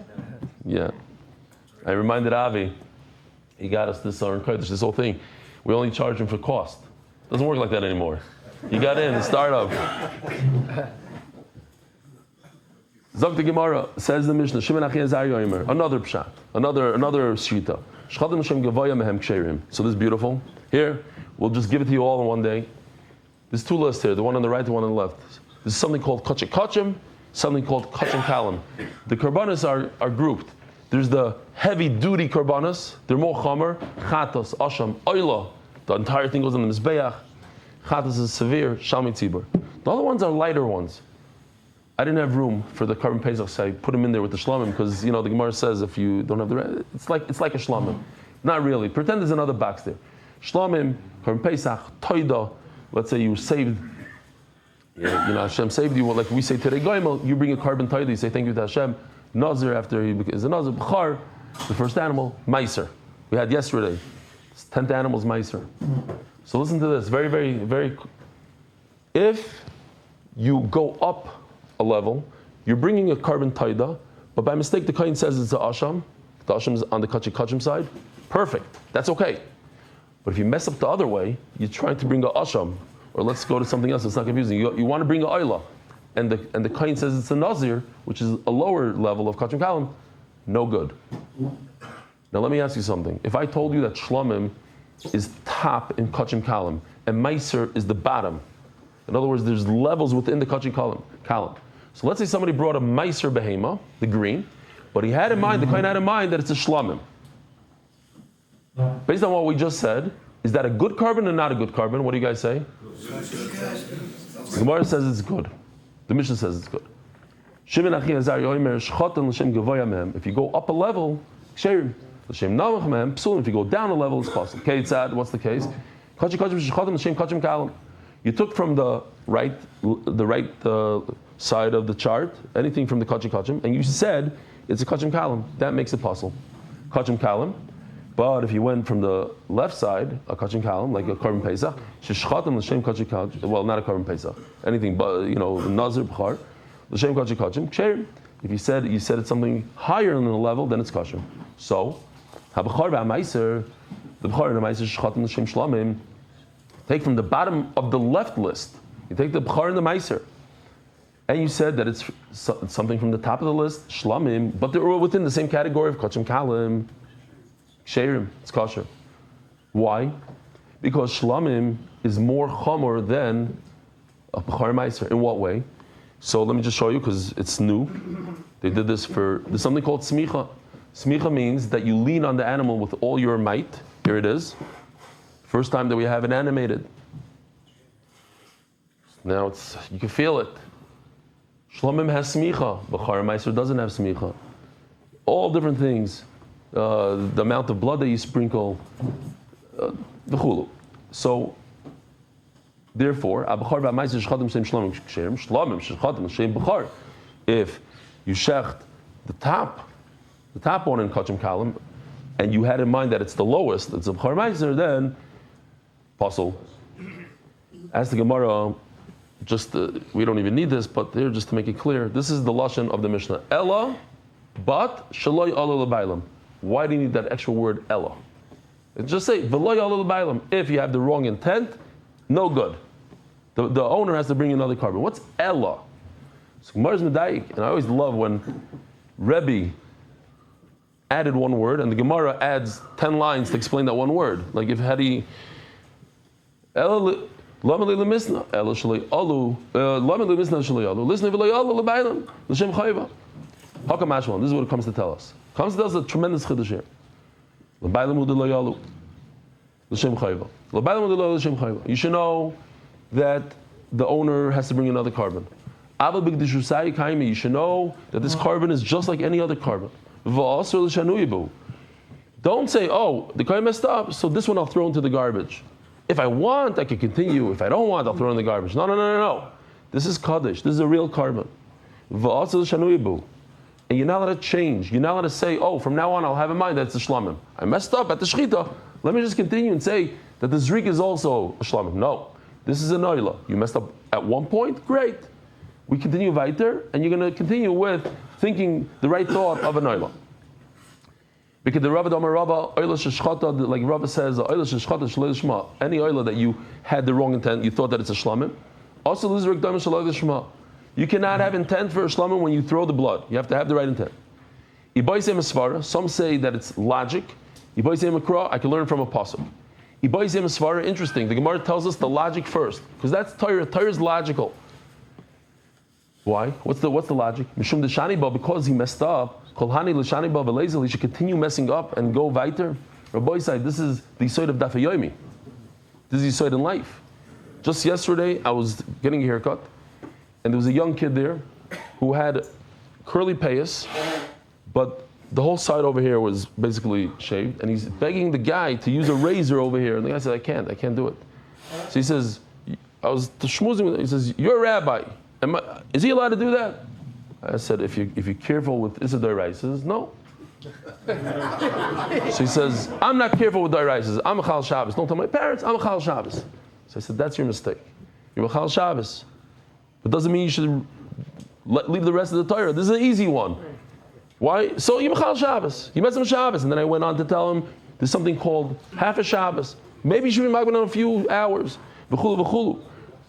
A: Yeah. I reminded Avi, he got us this whole thing. We only charge him for cost. Doesn't work like that anymore. You got in, startup. Zok the Gemara, says the Mishnah, another pshat, another shita. So this is beautiful. Here, we'll just give it to you all in one day. There's two lists here, the one on the right, the one on the left. There's something called kachim kachim, something called kachim kalim. The karbanas are grouped. There's the heavy-duty karbanas. They're more chamer, chatos, asham, oila. The entire thing goes on the mizbeach. Chatos is severe, shalmi tzibur. The other ones are lighter ones. I didn't have room for the carbon pesach, so I put them in there with the shlamim because the Gemara says if you don't have the it's like a shlamim. Not really. Pretend there's another box there. Shlamim, carbon pesach, toida. Let's say you were saved. Hashem saved you. Like we say today, goimel, you bring a carbon toida. You say thank you to Hashem. Nazir after he is a nazir. Bchar, the first animal, meiser. We had yesterday. 10th animal is meiser. So listen to this. Very, very, very. If you go up a level, you're bringing a carbon taida, but by mistake the kohen says it's a asham. The asham is on the kachim side. Perfect. That's okay. But if you mess up the other way, you're trying to bring a asham, or let's go to something else. It's not confusing. You want to bring a oila, and the kohen says it's a nazir, which is a lower level of kachim kalim. No good. Now let me ask you something. If I told you that shlamim is top in kachim kalim and meiser is the bottom, in other words, there's levels within the kachim kalim. So let's say somebody brought a meiser behema, the green, but he had in mind, the kohen had in mind that it's a shlamim. Based on what we just said, is that a good carbon or not a good carbon? What do you guys say? The Gemara says it's good. The Mishnah says it's good. If you go up a level, if you go down a level, it's possible. What's the case? You took from the right side of the chart, anything from the kachim, and you said it's a kachim kalim. That makes it possible. Kachim kalim. But if you went from the left side, a kachim kalim, like a carbon pesach, well, not a carbon pesach, anything but nazir b'char, l'shem kachim k'sherim. If you said it's something higher than the level, then it's kosher. So, hab'char b'amaiser, the b'char and the maiser shchatim l'shem shlamim. Take from the bottom of the left list. You take the b'char and the meiser, and you said that it's something from the top of the list, shlamim, but they're all within the same category of kachim kalim, sheirim. It's kosher. Why? Because shlamim is more chomer than a b'char meiser. In what way? So let me just show you because it's new. They did this there's something called smicha. Smicha means that you lean on the animal with all your might. Here it is. First time that we have it animated. Now you can feel it. Shlamim has smicha. B'char meiser doesn't have smicha. All different things. The amount of blood that you sprinkle. V'chulu. So, therefore, ab'char b'meiser shchadim shem shlamim ksherim. Shlamim shchadim shem b'char. If you shecht the top one in kachim kalim, and you had in mind that it's the lowest, it's a b'char meiser, then Puzzle. As the Gemara, we don't even need this, but here just to make it clear, this is the lashon of the Mishnah. Ella, but shaloi ala l'bailam. Why do you need that extra word Ella? Just say v'loi ala l'bailam. If you have the wrong intent, no good. The owner has to bring another carbon. What's Ella? So Gemara's medayik, and I always love when Rebbe added one word, and the Gemara adds 10 lines to explain that one word. Like if Hedi this is what it comes to tell us. It comes to tell us a tremendous chiddush here. You should know that the owner has to bring another carbon. You should know that this carbon is just like any other carbon. V'asur l'shanui bo. Don't say, oh, the guy messed up, so this one I'll throw into the garbage. If I want, I can continue. If I don't want, I'll throw it in the garbage. No. This is Kaddish. This is a real carbon. V'asur l'shanui bo. And you're not allowed to change. You're not allowed to say, oh, from now on I'll have in mind that it's a shlamim. I messed up at the shechita. Let me just continue and say that the zrik is also a shlamim. No. This is a noila. You messed up at one point, great. We continue weiter, and you're going to continue with thinking the right thought of a noila. Because the Rabba Damar Rabba, oila sheshchata, like Rabba says, oila sheshchata shalei shma. Any oila that you had the wrong intent, you thought that it's a shlamim. Also, lizrik dam shalei shma. You cannot have intent for a shlamim when you throw the blood. You have to have the right intent. Ibaisem svara. Some say that it's logic. Ibaisem akra. I can learn from a pasuk. Ibaisem svara. Interesting. The Gemara tells us the logic first, because that's Torah. Torah is logical. Why? What's the logic? Mishum deshaniba, because he messed up. Kolhani l'shaniba v'lezel. He should continue messing up and go weiter. Rabbi said, this is the side of Daf Yomi. This is the side in life. Just yesterday, I was getting a haircut, and there was a young kid there who had curly payas, but the whole side over here was basically shaved, and he's begging the guy to use a razor over here, and the guy said, I can't do it. So he says, I was schmoozing with him. He says, you're a rabbi. Is he allowed to do that? I said, if you're careful with Isidore rice, he says, no. So he says, I'm not careful with Dairai. He says, I'm a Chal Shabbos. Don't tell my parents, I'm a Chal Shabbos. So I said, that's your mistake. You're a Chal Shabbos. But doesn't mean you should leave the rest of the Torah. This is an easy one. Why? So you're a Chal Shabbos. You messed up Shabbos. And then I went on to tell him, there's something called half a Shabbos. Maybe you should be magban on a few hours. V'chulu, v'chulu.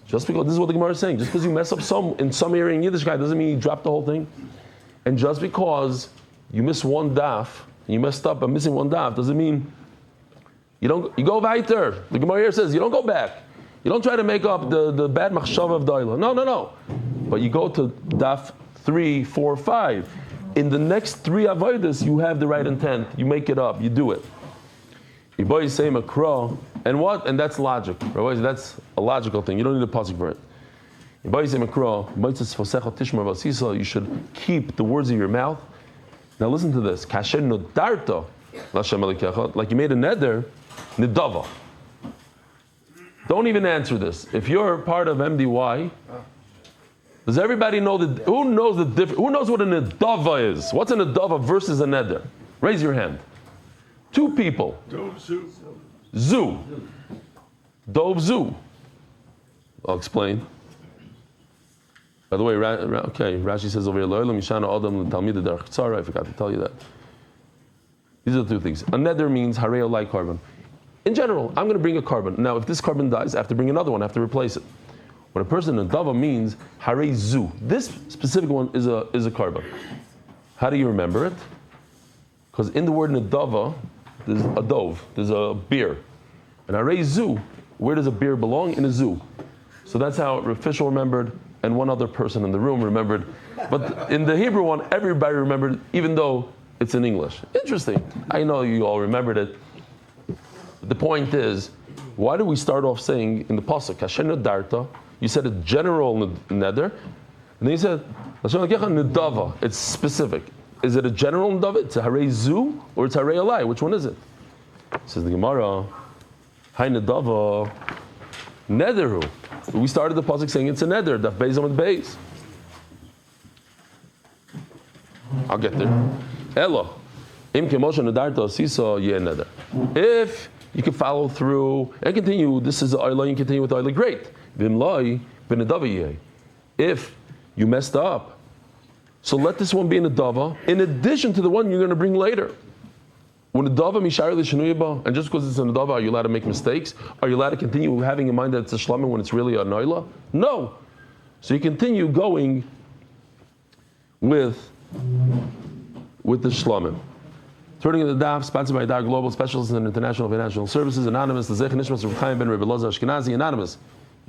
A: Just because, this is what the Gemara is saying, just because you mess up in some area in Yiddishkeit doesn't mean you drop the whole thing. And just because you miss one daf, and you messed up by missing one daf, doesn't mean you go weiter. The Gemara here says you don't go back. You don't try to make up the bad machshava of Daila. No. But you go to daf 3, 4, 5. In the next 3 avodas, you have the right intent. You make it up. You do it. You boys say makra, and what? And that's logic. Right? That's a logical thing. You don't need a pasuk for it. You boys say makra. You should keep the words of your mouth. Now listen to this. Kasher nodarta l'Hashem Elokecha, like you made a neder, nidava. Don't even answer this. If you're part of MDY, does everybody know who knows the difference? Who knows what a nidava is? What's a nidava versus a neder? Raise your hand. 2 people. Zoo. Dove zoo. I'll explain. By the way, Rashi says over here, I forgot to tell you that. These are the 2 things. A neder means Ariel like carbon. In general, I'm going to bring a carbon. Now, if this carbon dies, I have to bring another one. I have to replace it. When a person in dava means Hare zu. This specific one is a carbon. How do you remember it? Because in the word nedava, there's a dove, there's a beer. And Hare zu, where does a beer belong? In a zoo. So that's how Rav Fischel remembered, and one other person in the room remembered. But in the Hebrew one, everybody remembered, even though it's in English. Interesting. I know you all remembered it. The point is, why do we start off saying in the pasuk, Kasher Nedarta? You said a general neder, and then you said, Nedava. It's specific. Is it a general nedava? It's a Hare zu, or it's Hare alai? Which one is it? Says the Gemara, Hai Nedava, Nederu. We started the pasuk saying it's a neder, Daf Beis Amud Beis. I'll get there. Elo, Im Kemoshe Nedarta Sisa Yeh Neder. If you can follow through and continue, this is the Oila, you continue with the Oila, great. Vimlai Benedava Yeh. If you messed up, so let this one be in a dava, in addition to the one you're going to bring later. When a dava mishar l'shenuyba, and just because it's in a dava, are you allowed to make mistakes? Are you allowed to continue having in mind that it's a shlamim when it's really a noila? No. So you continue going with the shlamim. Turning to the daf, sponsored by Dar Global Specialists in International Financial Services, Anonymous, the Zevachim Introduction of Chaim ben Rebbe Loza Ashkenazi, Anonymous.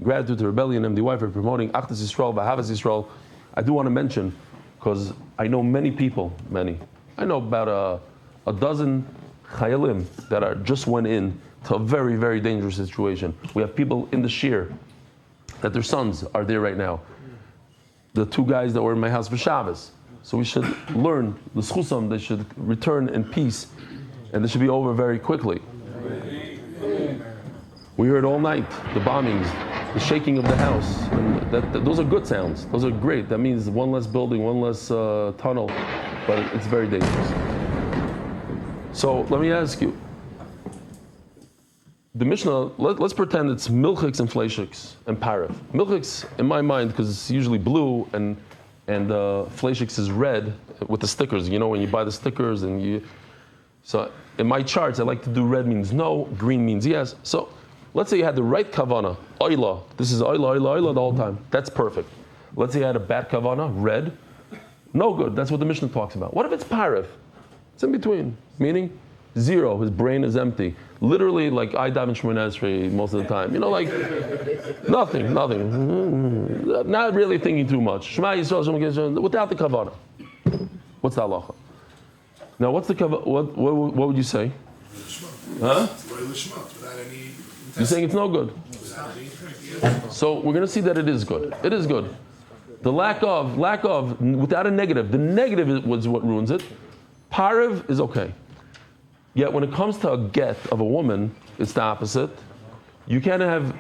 A: Gratitude to Rebellion MDY for promoting Achdus Yisrael, V'Ahavas Yisrael. I do want to mention, because I know many people, I know about a dozen chayalim that just went in to a very, very dangerous situation. We have people in the shir that their sons are there right now. The 2 guys that were in my house for Shabbos, So we should learn the schusam. They should return in peace, and this should be over very quickly. We heard all night the bombings, the shaking of the house, and those are good sounds. Those are great. That means one less building, one less tunnel, but it's very dangerous. So let me ask you. The Mishnah, let's pretend it's milchiks and fleishiks and parav. Milchiks, in my mind, because it's usually blue, and fleishiks is red with the stickers. You know, when you buy the stickers, so in my charts, I like to do red means no, green means yes. So let's say you had the right kavana, oila. This is oila the whole time. That's perfect. Let's say you had a bad kavana, red, no good. That's what the Mishnah talks about. What if it's parav? It's in between, meaning zero. His brain is empty. Literally, like I daven Shemona Esrei most of the time. You know, like nothing. Not really thinking too much. Shema Yisrael, without the kavanah. What's the halacha? Now, what's the kavanah? What would you say? Huh? You're saying it's no good. So we're going to see that it is good. It is good. The lack of, without a negative. The negative was what ruins it. Parav is okay. Yet when it comes to a get of a woman, it's the opposite. You can't have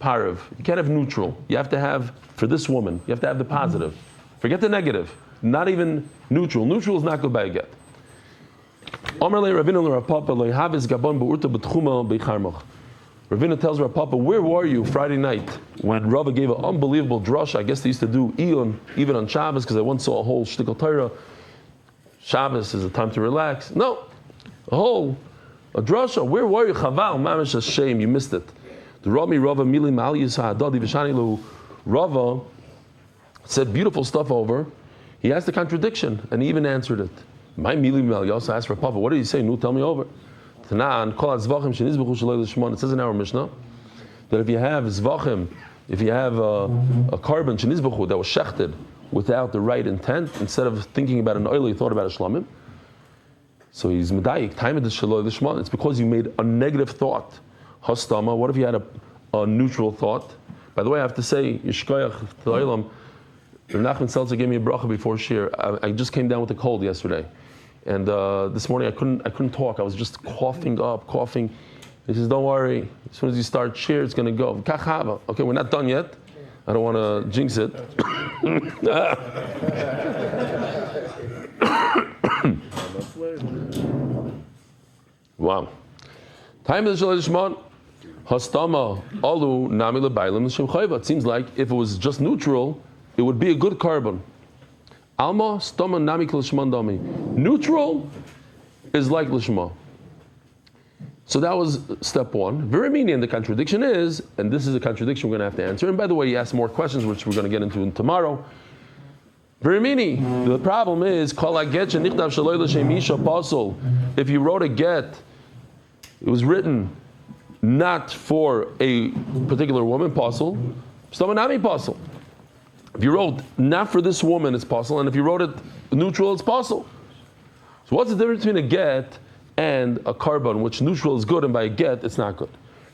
A: parav. You can't have neutral. You have to have, for this woman, you have to have the positive. Forget the negative. Not even neutral. Neutral is not good by a get. Ravina tells Rav Papa, where were you Friday night when Rava gave an unbelievable drush? I guess they used to do Eon, even on Shabbos, because I once saw a whole shtickle Torah. Shabbos is a time to relax. No. A drasha, where were you? Chaval, mamish, a shame, you missed it. The Rami Rava Mili Mal Yisahadadi Vishanilu Rava said beautiful stuff over. He asked a contradiction, and he even answered it. My Mili Mal Yasa asked for Papa, what did he say? No, tell me over. Tanan, Kol Zevachim Introduction Shalei Lishmon. It says in our Mishnah that if you have Zevachim, if you have a carbon Shenizbachu that was shechted without the right intent, instead of thinking about an oil, you thought about a shlamim. So he's medayik. Time of the shaloi lishman. It's because you made a negative thought. Hastama. What if you had a neutral thought? By the way, I have to say, Yishkoyach to Olam. Rav Nachman Seltzer gave me a bracha before shir. I just came down with a cold yesterday, and this morning I couldn't talk. I was just coughing. He says, "Don't worry. As soon as you start shir, it's going to go." Kachava. Okay, we're not done yet. I don't want to jinx it. Wow. Time of the Shalei Shemon. Hastama alu nami lebailim l'shem chayva. It seems like if it was just neutral, it would be a good carbon. Alma stama nami l'shman dami. Neutral is like l'shma. So that was step one. Very meaning the contradiction is, and this is a contradiction we're going to have to answer. And by the way, he asked more questions, which we're going to get into tomorrow. Very meaning. The problem is, if you wrote a get, it was written not for a particular woman, apostle, stamanami apostle. If you wrote not for this woman, it's apostle, and if you wrote it neutral, it's apostle. So what's the difference between a get and a carbon, which neutral is good, and by a get, it's not good?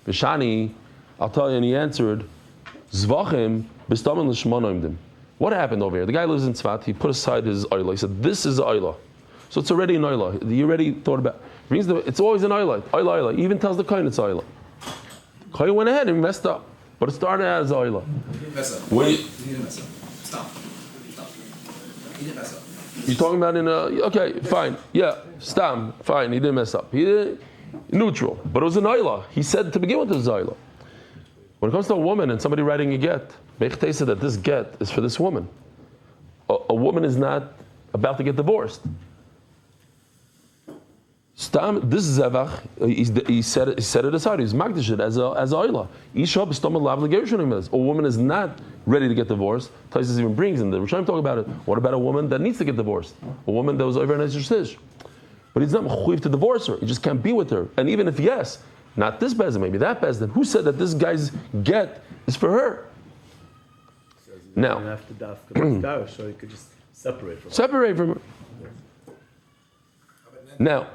A: Vishani, I'll tell you, and he answered, Zvachim b'staman l'shmanoimdim. What happened over here? The guy lives in Tzvat. He put aside his oila. He said, "This is oila." So it's already an oila. You already thought about it. It's always an oila. Oila. He even tells the kohen it's oila. Kohen went ahead and messed up, but it started as oila.
F: He didn't mess up.
A: Wait.
F: He didn't mess up. Stop. He didn't mess up.
A: You're talking about in a okay, fine, yeah, stam, fine. He didn't mess up. He didn't, neutral, but it was an oila. He said to begin with it was oila. When it comes to a woman and somebody writing a get, Meichtei said that this get is for this woman. A woman is not about to get divorced. Stam, this is Zevach, he set it aside. He's magdish it as oila. A woman is not ready to get divorced. Taisus even brings in the Rishonim talk about it. What about a woman that needs to get divorced? A woman that was over an Ezer. But he's not mechuyev to divorce her. He just can't be with her. And even if yes, not this bezdin, maybe that bezdin. Who said that this guy's get is for her? Now,
C: you have to daf, so you could just separate from
A: her. Now,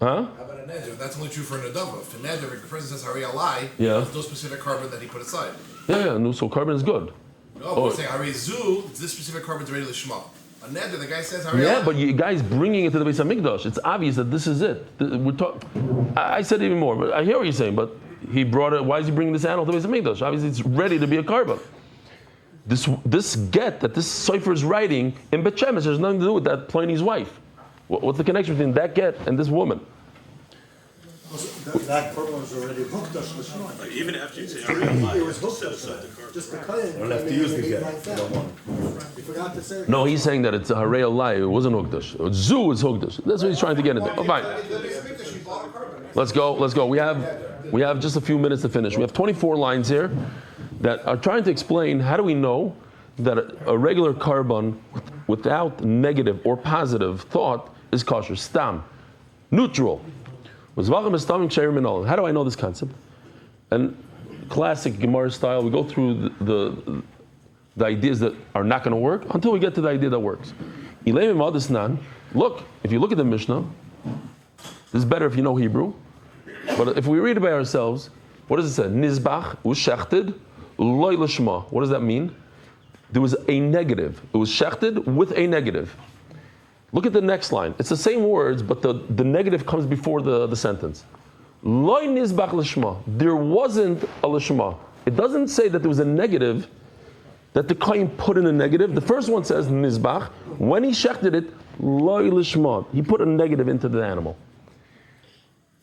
A: huh?
F: How about a neder? That's only true for a nedava. For neder, if the person says Ariel, there's no specific carbon that he put aside.
A: Yeah, no, so carbon is good.
F: No, but saying Ariel Zu, this specific carbon is ready to shema. A neder, the guy says Ariel.
A: Yeah, but you guys bringing it to the Beis Hamikdash. It's obvious that this is it. I said even more, but I hear what you're saying. But he brought it. Why is he bringing this animal to the Beis Hamikdash? Obviously, it's ready to be a carbon. This get that this Sefer is writing in Bet Shemesh has nothing to do with that Pliny's wife. What's the connection between that get and this woman?
H: That problem was already hooked us this morning.
I: Even after you say Ariel,
H: It was hooked us. Just the claim.
C: don't have to use the get.
H: You forgot to say.
A: No, he's saying that it's a Ariel lie. It wasn't Hukdash. Zu is Hukdash. That's what he's trying to get into. Oh, fine. Let's go. We have just a few minutes to finish. We have 24 lines here that are trying to explain how do we know that a regular carbon without negative or positive thought is kosher. Stam. Neutral. How do I know this concept? And classic Gemara style, we go through the ideas that are not going to work until we get to the idea that works. Look, if you look at the Mishnah, this is better if you know Hebrew. But if we read it by ourselves, what does it say? Nizbach u'shechted loy lishma. What does that mean? There was a negative. It was shechted with a negative. Look at the next line. It's the same words, but the negative comes before the sentence. Loy nizbach lishma. There wasn't a lishma. It doesn't say that there was a negative, that the kohen put in a negative. The first one says nizbach. When he shechted it, loy lishma. He put a negative into the animal.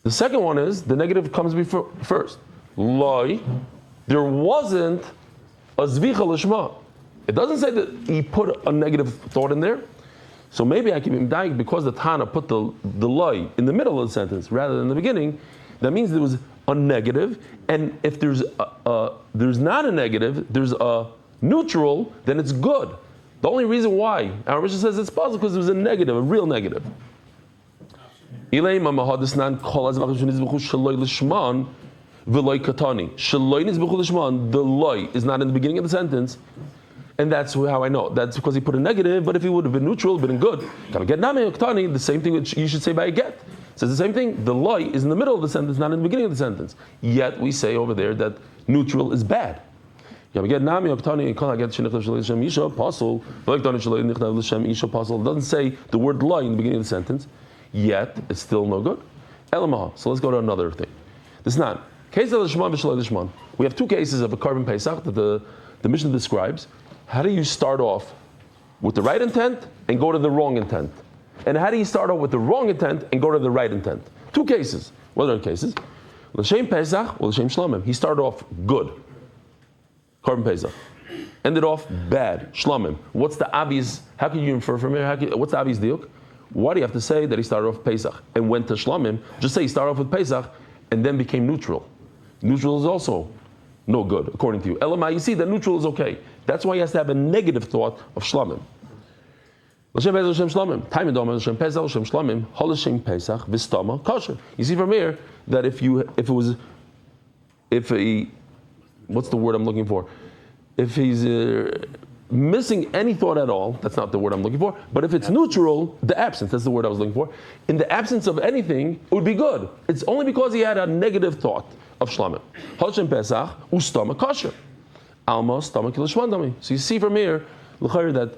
A: The second one is, the negative comes before first. Loy. There wasn't a zvicha lishma. It doesn't say that he put a negative thought in there. So maybe I can be medayik because the Tana put the loy in the middle of the sentence rather than the beginning. That means there was a negative, and if there's not a negative, there's a neutral, then it's good. The only reason why our Mishnah says it's possible because there was a negative, a real negative. The loy is not in the beginning of the sentence. And that's how I know. That's because he put a negative, but if he would have been neutral, been good, the same thing which you should say by a get. It says the same thing. The loy is in the middle of the sentence, not in the beginning of the sentence. Yet we say over there that neutral is bad. It doesn't say the word loy in the beginning of the sentence, yet it's still no good. So let's go to another thing. This is not. We have two cases of a carbon pesach that the Mishnah describes. How do you start off with the right intent and go to the wrong intent? And how do you start off with the wrong intent and go to the right intent? Two cases. What are the cases? L'shem Pesach or L'shem Shlomim. He started off good. Carbon Pesach. Ended off bad. Shlomim. What's the obvious? How can you infer from here? What's the obvious diuk? Why do you have to say that he started off Pesach and went to Shlomim? Just say he started off with Pesach and then became neutral. Neutral is also no good, according to you. Elamai, you see that neutral is okay. That's why he has to have a negative thought of shlamim. You see from here that what's the word I'm looking for? If he's missing any thought at all, that's not the word I'm looking for, but if it's neutral, the absence, that's the word I was looking for. In the absence of anything, it would be good. It's only because he had a negative thought of shlamim. Holshem Pesach, ustama kosher. Alma stama kilishmandami. So you see from here, that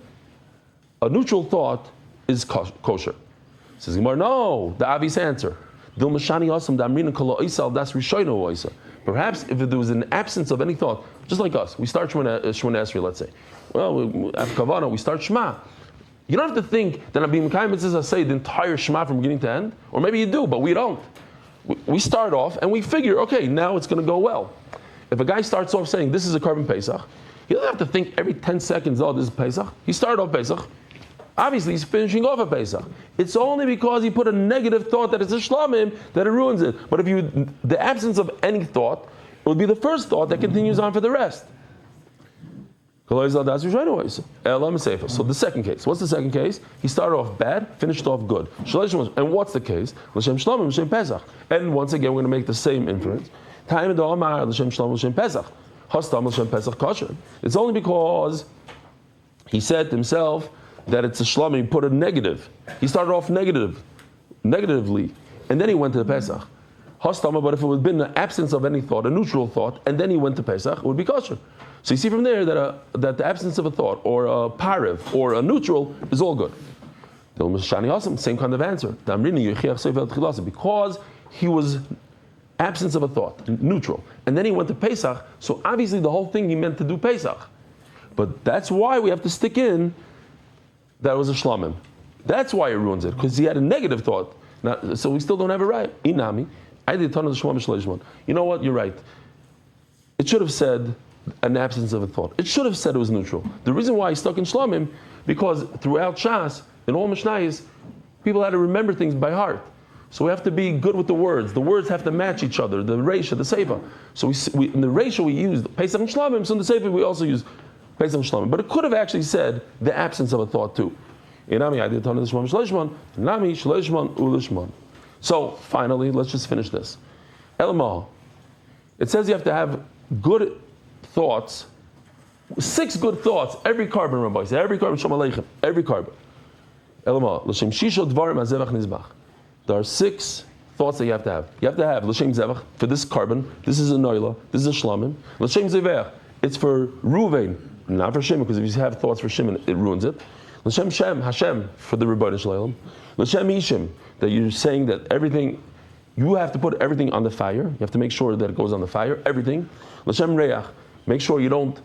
A: a neutral thought is kosher. Says Gemara, no, the obvious answer. Perhaps if there was an absence of any thought, just like us, we start Shemona Esrei, let's say. Well, after Kavana, we start Shema. You don't have to think that Abim Kaim says I say the entire Shema from beginning to end, or maybe you do, but we don't. We start off and we figure, okay, now it's going to go well. If a guy starts off saying this is a carbon Pesach, he doesn't have to think every 10 seconds, oh, this is Pesach. He started off Pesach. Obviously, he's finishing off a Pesach. It's only because he put a negative thought that it's a shlamim that it ruins it. But if the absence of any thought, it would be the first thought that continues on for the rest. So the second case. What's the second case? He started off bad, finished off good. And what's the case? And once again, we're going to make the same inference. It's only because he said to himself that it's a shlamim, he put a negative. He started off negatively, and then he went to the Pesach. But if it would have been the absence of any thought, a neutral thought, and then he went to Pesach, it would be kosher. So you see from there that the absence of a thought, or a pariv, or a neutral is all good. Same kind of answer. Because he was absence of a thought, neutral. And then he went to Pesach, so obviously the whole thing he meant to do Pesach. But that's why we have to stick in that it was a shlamim. That's why it ruins it, because he had a negative thought. So we still don't have it right. Inami, I did ton of the shlamim. You know what? You're right. It should have said an absence of a thought. It should have said it was neutral. The reason why he's stuck in shlamim, because throughout Shas, in all Mishnayos, people had to remember things by heart. So we have to be good with the words. The words have to match each other, the Reisha, the Seifa. So we in the Reisha we used Pesach and Shlamim, so in the Seifa we also use Pesach and Shlamim. But it could have actually said the absence of a thought too. So finally, let's just finish this. Elma, it says you have to have good thoughts, 6 good thoughts, every carbon, Rabbi said, every carbon, Shalom Aleichem, every carbon. Elma, l'shem shisha dvarim hazevach nizbach. There are 6 thoughts that you have to have. You have to have l'shem zevach for this carbon. This is a noila. This is a shlamim. L'shem zevach. It's for Ruvain, not for Shimon, because if you have thoughts for Shimon, it ruins it. L'shem Shem Hashem for the Rebbeinu Shalom. L'shem Ishim, that you're saying that everything, you have to put everything on the fire. You have to make sure that it goes on the fire. Everything. L'shem Reach. Make sure you don't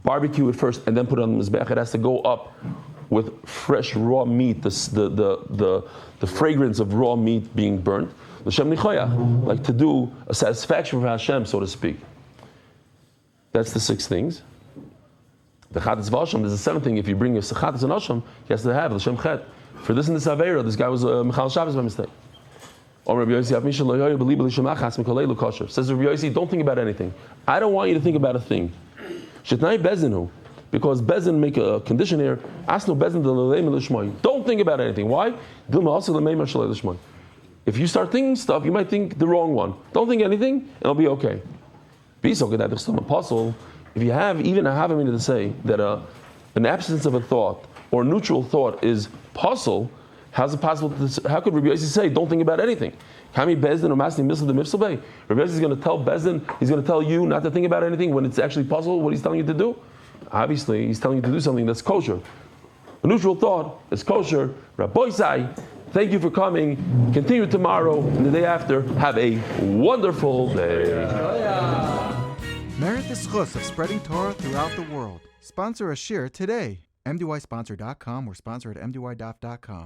A: barbecue it first and then put it on the mizbeach. It has to go up with fresh raw meat, the fragrance of raw meat being burnt. L'shem nichoyach, like to do a satisfaction for Hashem, so to speak. That's the 6 things. The chatas v'asham, there's a 7th thing. If you bring a chatas and asham, he has to have l'shem chet. For this in this avera, this guy was Michal Shabbos by mistake. Says Rabbi Yossi, don't think about anything. I don't want you to think about a thing. Shetnai bezinu. Because Bezin make a condition here. Don't think about anything. Why? If you start thinking stuff, you might think the wrong one. Don't think anything, and it'll be okay. Be so good that there's some apostle. If you have even a havamina to say that an absence of a thought or neutral thought is puzzle, how's it possible? How could Rabbi Yossi say don't think about anything? Kami Bezdin or Masni Misl the Mifsal Rabbi Yossi is going to tell Bezdin, he's going to tell you not to think about anything when it's actually puzzle. What he's telling you to do? Obviously, he's telling you to do something that's kosher. A neutral thought is kosher. Rabbi Sai, thank you for coming. Continue tomorrow and the day after. Have a wonderful day.
I: Merit the schus of spreading Torah throughout the world. Sponsor a shir today. MDYsponsor.com or sponsor at MDYDaf.com.